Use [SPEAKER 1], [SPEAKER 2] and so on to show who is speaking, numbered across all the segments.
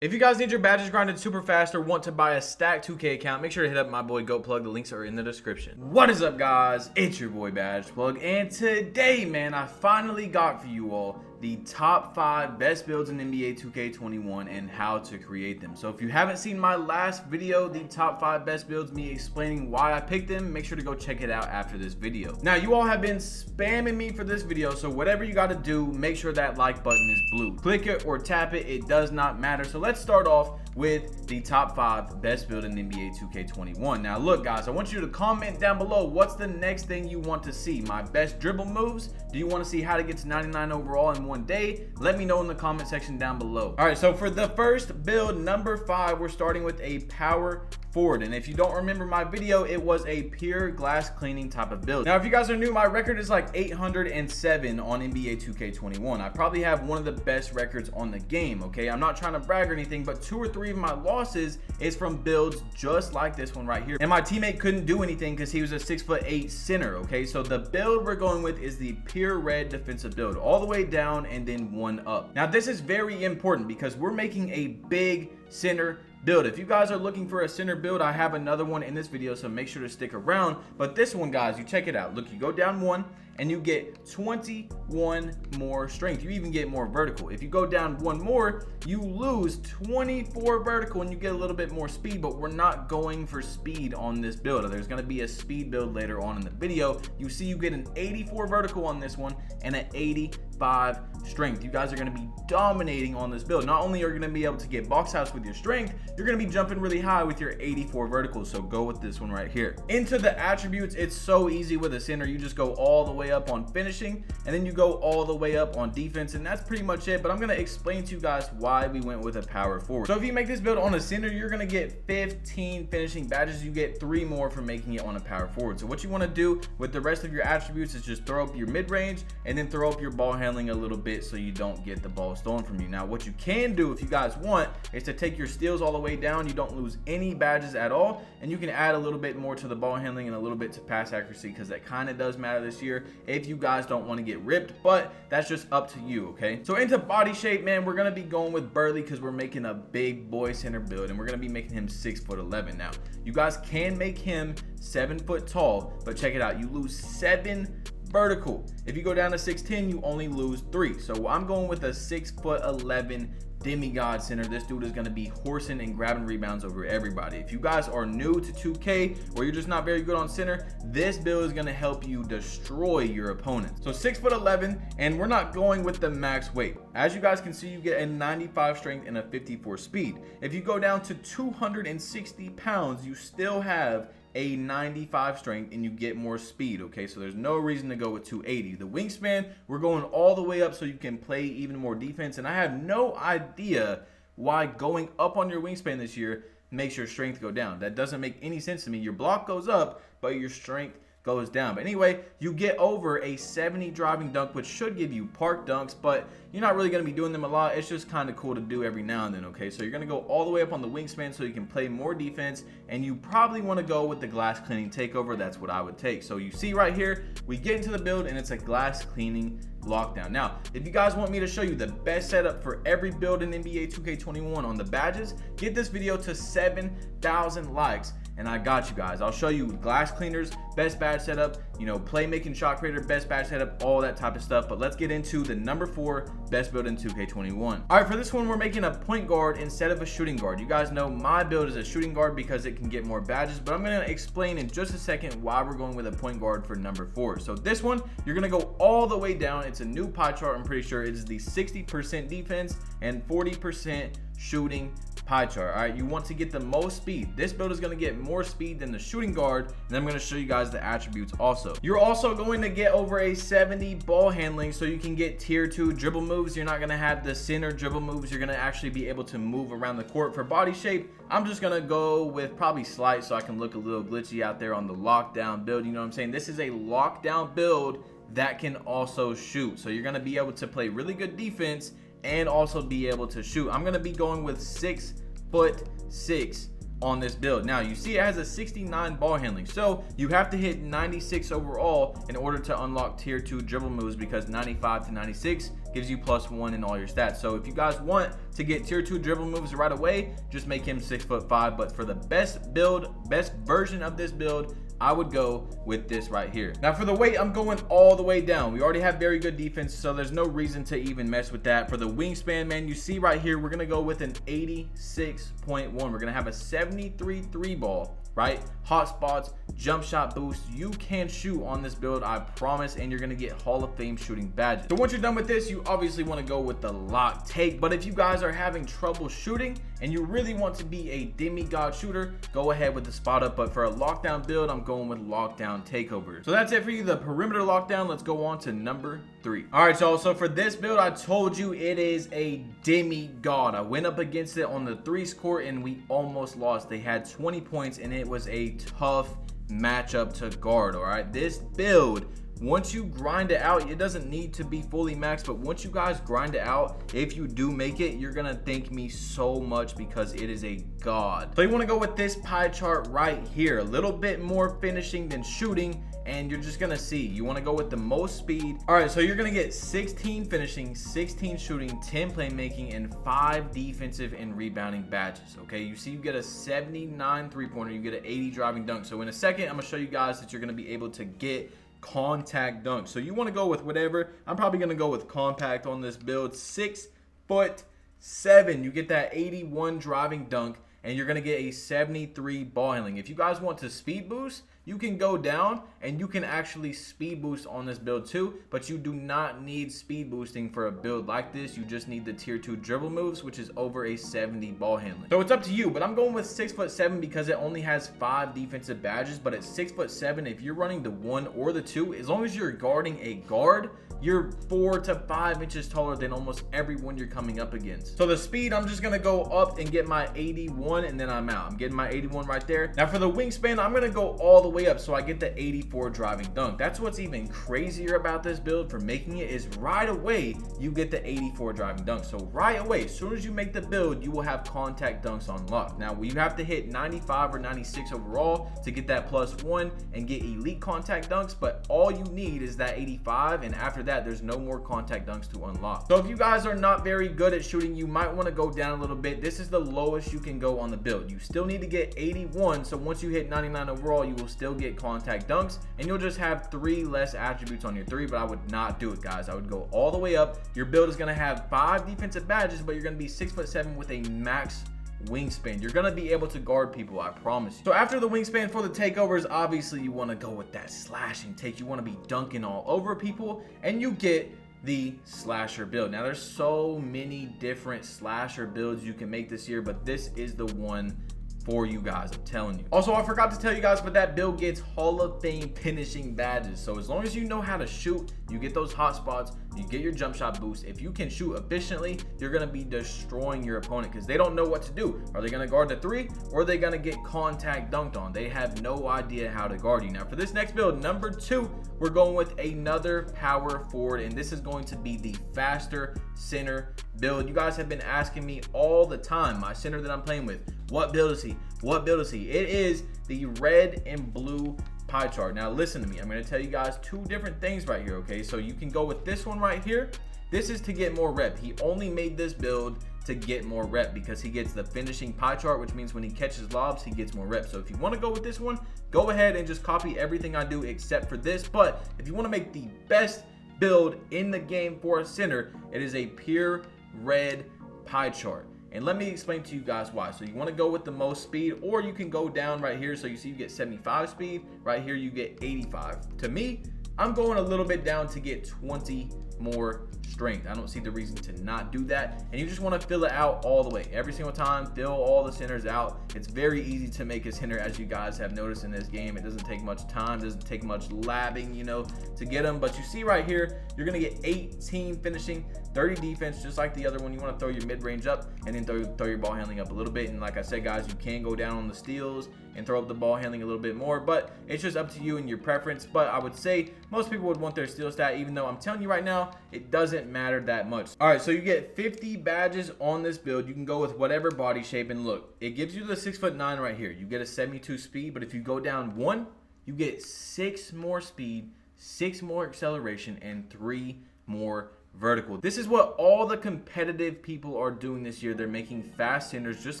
[SPEAKER 1] If you guys need your badges grinded super fast or want to buy a stacked 2K account, make sure to hit up my boy GoatPlug. The links are in the description. What is up, guys? It's your boy BadgePlug, and today, man, I finally got for you all the top 5 best builds in NBA 2K21 and how to create them. So if you haven't seen my last video, the top 5 best builds, me explaining why I picked them, make sure to go check it out after this video. Now, you all have been spamming me for this video, so whatever you got to do, make sure that like button is blue. Click it or tap it, it does not matter. So let's start off with the top 5 best build in NBA 2K21. Now look, guys, I want you to comment down below, what's the next thing you want to see? My best dribble moves? Do you want to see how to get to 99 overall in one day? Let me know in the comment section down below. All right, so for the first build, number 5, we're starting with a power forward. And if you don't remember my video, it was a pure glass cleaning type of build. Now, if you guys are new, my record is like 807 on NBA 2K21. I probably have one of the best records on the game, okay? I'm not trying to brag or anything, but 2 or 3 of my losses is from builds just like this one right here. And my teammate couldn't do anything because he was a 6'8" center, okay? So the build we're going with is the pure red defensive build, all the way down and then one up. Now, this is very important because we're making a big center build. If you guys are looking for a center build, I have another one in this video, so make sure to stick around. But this one, guys, you check it out. Look, you go down 1 and you get 21 more strength. You even get more vertical. If you go down 1 more, you lose 24 vertical and you get a little bit more speed, but we're not going for speed on this build. There's going to be a speed build later on in the video. You see, you get an 84 vertical on this one and an 85 strength. You guys are going to be dominating on this build. Not only are you going to be able to get box house with your strength, you're going to be jumping really high with your 84 vertical. So go with this one right here. Into the attributes, it's so easy with a center. You just go all the way up on finishing, and then you go all the way up on defense, and that's pretty much it. But I'm going to explain to you guys why we went with a power forward. So if you make this build on a center, you're going to get 15 finishing badges. You get 3 more for making it on a power forward. So what you want to do with the rest of your attributes is just throw up your mid-range and then throw up your ball handling a little bit so you don't get the ball stolen from you. Now, what you can do if you guys want is to take your steals all the way down. You don't lose any badges at all, and you can add a little bit more to the ball handling and a little bit to pass accuracy, because that kind of does matter this year if you guys don't want to get ripped, but that's just up to you, okay? So into body shape, man, we're going to be going with Burley because we're making a big boy center build, and we're going to be making him 6'11". Now, you guys can make him 7 foot tall, but check it out. You lose 7 vertical. If you go down to 6'10", you only lose 3. So I'm going with a 6'11" demigod center. This dude is going to be horsing and grabbing rebounds over everybody. If you guys are new to 2K or you're just not very good on center, this build is going to help you destroy your opponents. So 6'11", and we're not going with the max weight. As you guys can see, you get a 95 strength and a 54 speed. If you go down to 260 pounds, you still have a 95 strength and you get more speed, okay? So there's no reason to go with 280. The wingspan, we're going all the way up so you can play even more defense, and I have no idea why going up on your wingspan this year makes your strength go down. That doesn't make any sense to me. Your block goes up, but your strength goes down. But anyway, you get over a 70 driving dunk, which should give you park dunks, but you're not really going to be doing them a lot. It's just kind of cool to do every now and then, okay? So you're going to go all the way up on the wingspan so you can play more defense, and you probably want to go with the glass cleaning takeover. That's what I would take. So you see right here, we get into the build, and it's a glass cleaning lockdown. Now, if you guys want me to show you the best setup for every build in NBA 2K21 on the badges, get this video to 7,000 likes. And I got you guys. I'll show you glass cleaners, best badge setup, you know, playmaking shot creator, best badge setup, all that type of stuff. But let's get into the number 4 best build in 2K21. All right, for this one, we're making a point guard instead of a shooting guard. You guys know my build is a shooting guard because it can get more badges, but I'm going to explain in just a second why we're going with a point guard for number 4. So this one, you're going to go all the way down. It's a new pie chart. I'm pretty sure it is the 60% defense and 40% shooting pie chart. All right, you want to get the most speed. This build is going to get more speed than the shooting guard, and I'm going to show you guys the attributes also. You're also going to get over a 70 ball handling so you can get tier 2 dribble moves. You're not going to have the center dribble moves. You're going to actually be able to move around the court. For body shape, I'm just going to go with probably slight so I can look a little glitchy out there on the lockdown build. You know what I'm saying? This is a lockdown build that can also shoot, so you're going to be able to play really good defense and also be able to shoot. I'm going to be going with 6'6" on this build. Now, you see it has a 69 ball handling, so you have to hit 96 overall in order to unlock tier 2 dribble moves, because 95 to 96 gives you +1 in all your stats. So if you guys want to get tier 2 dribble moves right away, just make him 6'5". But for the best build, best version of this build, I would go with this right here. Now for the weight, I'm going all the way down. We already have very good defense, so there's no reason to even mess with that. For the wingspan, man, you see right here, we're gonna go with an 86.1. We're gonna have a 73 3 ball, right? Hot spots, jump shot boost. You can shoot on this build, I promise, and you're gonna get Hall of Fame shooting badges. So once you're done with this, you obviously want to go with the lock take. But if you guys are having trouble shooting and you really want to be a demigod shooter, go ahead with the spot up. But for a lockdown build, I'm going with lockdown takeover. So that's it for you, the perimeter lockdown. Let's go on to number 3. All right, y'all. So for this build, I told you it is a demigod. I went up against it on the 3s court and we almost lost. They had 20 points and it was a tough matchup to guard. All right, this build, once you grind it out, it doesn't need to be fully maxed, but once you guys grind it out, if you do make it, you're gonna thank me so much because it is a god. So you want to go with this pie chart right here, a little bit more finishing than shooting, and you're just gonna see you want to go with the most speed. All right, so you're gonna get 16 finishing, 16 shooting, 10 playmaking, and 5 defensive and rebounding badges. Okay, you see you get a 79 3-pointer, you get an 80 driving dunk. So in a second, I'm gonna show you guys that you're gonna be able to get contact dunk. So you want to go with whatever. I'm probably going to go with compact on this build. 6'7". You get that 81 driving dunk and you're going to get a 73 ball handling. If you guys want to speed boost, you can go down and you can actually speed boost on this build too, but you do not need speed boosting for a build like this. You just need the tier 2 dribble moves, which is over a 70 ball handling. So it's up to you, but I'm going with 6'7" because it only has 5 defensive badges. But at 6'7", if you're running the 1 or the 2, as long as you're guarding a guard, you're 4 to 5 inches taller than almost everyone you're coming up against. So the speed, I'm just gonna go up and get my 81 and then I'm out. I'm getting my 81 right there. Now for the wingspan, I'm gonna go all the way up so I get the 84 driving dunk. That's what's even crazier about this build for making it, is right away you get the 84 driving dunk. So right away, as soon as you make the build, you will have contact dunks unlocked. Now you have to hit 95 or 96 overall to get that +1 and get elite contact dunks, but all you need is that 85, and after that there's no more contact dunks to unlock. So if you guys are not very good at shooting, you might want to go down a little bit. This is the lowest you can go on the build. You still need to get 81, so once you hit 99 overall, you will still get contact dunks and you'll just have 3 less attributes on your 3. But I would not do it, guys. I would go all the way up. Your build is going to have 5 defensive badges, but you're going to be 6'7" with a max wingspan. You're gonna be able to guard people, I promise you. So after the wingspan for the takeovers, obviously you want to go with that slashing take. You want to be dunking all over people, and you get the slasher build. Now there's so many different slasher builds you can make this year, but this is the one for you guys, I'm telling you. Also, I forgot to tell you guys, but that build gets Hall of Fame finishing badges. So as long as you know how to shoot, you get those hot spots, you get your jump shot boost. If you can shoot efficiently, you're gonna be destroying your opponent because they don't know what to do. Are they gonna guard the 3 or are they gonna get contact dunked on? They have no idea how to guard you. Now for this next build, number 2, we're going with another power forward, and this is going to be the faster center build. You guys have been asking me all the time, my center that I'm playing with, what build is he? What build is he? It is the red and blue pie chart. Now listen to me, I'm going to tell you guys 2 different things right here. Okay, so you can go with this one right here. This is to get more rep. He only made this build to get more rep because he gets the finishing pie chart, which means when he catches lobs, he gets more rep. So if you want to go with this one, go ahead and just copy everything I do except for this. But if you want to make the best build in the game for a center, it is a pure red pie chart. And let me explain to you guys why. So you want to go with the most speed, or you can go down right here. So you see you get 75 speed. Right here you get 85. To me, I'm going a little bit down to get 20 more strength. I don't see the reason to not do that. And you just want to fill it out all the way. Every single time, fill all the centers out. It's very easy to make a center, as you guys have noticed in this game. It doesn't take much time, doesn't take much labbing, you know, to get them. But you see right here, you're going to get 18 finishing, 30 defense, just like the other one. You want to throw your mid-range up and then throw your ball handling up a little bit. And like I said, guys, you can go down on the steals and throw up the ball handling a little bit more, but it's just up to you and your preference. But I would say most people would want their steal stat, even though I'm telling you right now, it doesn't matter that much. All right, so you get 50 badges on this build. You can go with whatever body shape, and look, it gives you the 6'9" right here. You get a 72 speed, but if you go down 1, you get 6 more speed, 6 more acceleration, and 3 more vertical. This is what all the competitive people are doing this year. They're making fast hitters just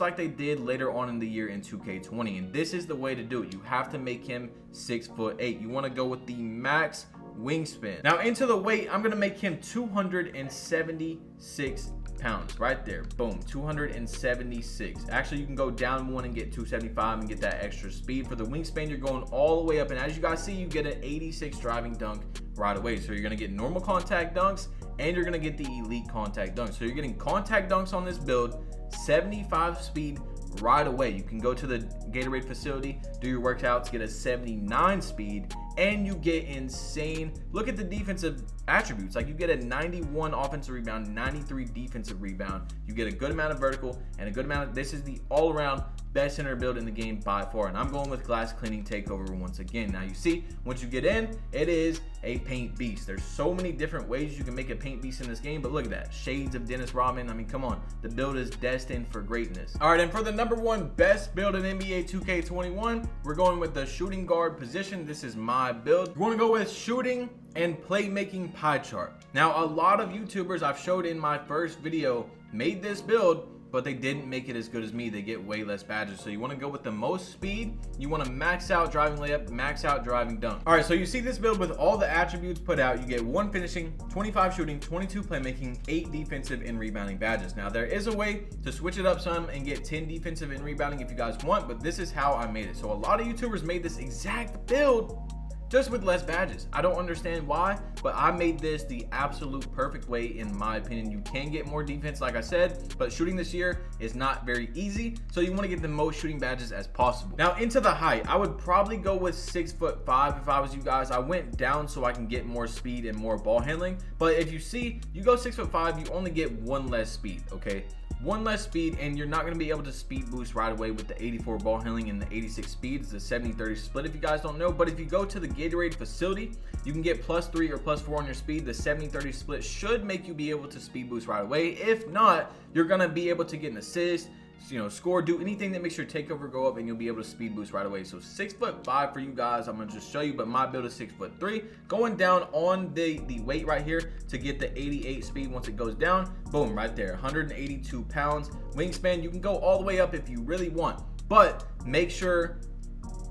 [SPEAKER 1] like they did later on in the year in 2K20, and this is the way to do it. You have to make him 6'8". You want to go with the max wingspan. Now into the weight, I'm gonna make him 276 pounds right there. Boom, 276. Actually, you can go down one and get 275 and get that extra speed. For the wingspan, you're going all the way up, and as you guys see, you get an 86 driving dunk right away. So you're gonna get normal contact dunks and you're gonna get the elite contact dunks. So you're getting contact dunks on this build, 75 speed right away. You can go to the Gatorade facility, do your workouts, get a 79 speed, and you get insane. Look at the defensive attributes. Like, you get a 91 offensive rebound, 93 defensive rebound. You get a good amount of vertical and a good amount of, this is the all-around best center build in the game by far. And I'm going with glass cleaning takeover once again. Now you see, once you get in, it is a paint beast. There's so many different ways you can make a paint beast in this game, but look at that. Shades of Dennis Rodman. I mean, come on. The build is destined for greatness. All right, and for the #1 best build in NBA 2K21, we're going with the shooting guard position. This is my build. We're going to go with shooting and playmaking pie chart. Now, a lot of YouTubers I've showed in my first video made this build, but they didn't make it as good as me. They get way less badges. So you want to go with the most speed. You want to max out driving layup, max out driving dunk. All right, so you see this build with all the attributes put out. You get 1 finishing, 25 shooting, 22 playmaking, 8 defensive and rebounding badges. Now there is a way to switch it up some and get 10 defensive and rebounding if you guys want, but this is how I made it. So a lot of YouTubers made this exact build just with less badges. I don't understand why, but I made this the absolute perfect way in my opinion. You can get more defense, like I said, but shooting this year is not very easy, so you want to get the most shooting badges as possible. Now into the height, I would probably go with 6'5" if I was you guys. I went down so I can get more speed and more ball handling, but if you see, you go 6'5", you only get 1 less speed, okay? 1 less speed, and you're not going to be able to speed boost right away with the 84 ball handling and the 86 speed. It's a 70-30 split if you guys don't know. But if you go to the Gatorade facility, you can get +3 or +4 on your speed. The 70-30 split should make you be able to speed boost right away. If not, you're going to be able to get an assist, you know, score, do anything that makes your takeover go up, and you'll be able to speed boost right away. So 6'5" for you guys. I'm gonna just show you, but my build is 6'3". Going down on the weight right here to get the 88 speed. Once it goes down, boom, right there, 182 pounds. Wingspan, you can go all the way up if you really want, but make sure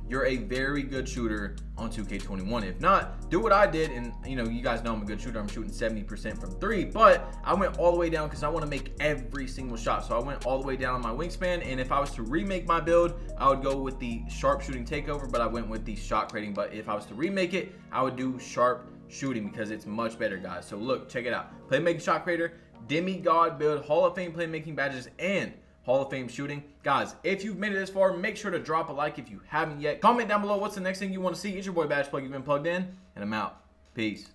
[SPEAKER 1] you're a very good shooter on 2K21. If not, do what I did, and you know, you guys know I'm a good shooter. I'm shooting 70% from 3, but I went all the way down because I want to make every single shot. So I went all the way down on my wingspan, and if I was to remake my build, I would go with the sharp shooting takeover, but I went with the shot creating. But if I was to remake it, I would do sharp shooting because it's much better, guys. So look, check it out. Playmaking shot creator, demigod build, Hall of Fame playmaking badges, and Hall of Fame shooting. Guys, if you've made it this far, make sure to drop a like if you haven't yet. Comment down below what's the next thing you want to see. It's your boy Badge Plug. You've been plugged in, and I'm out. Peace.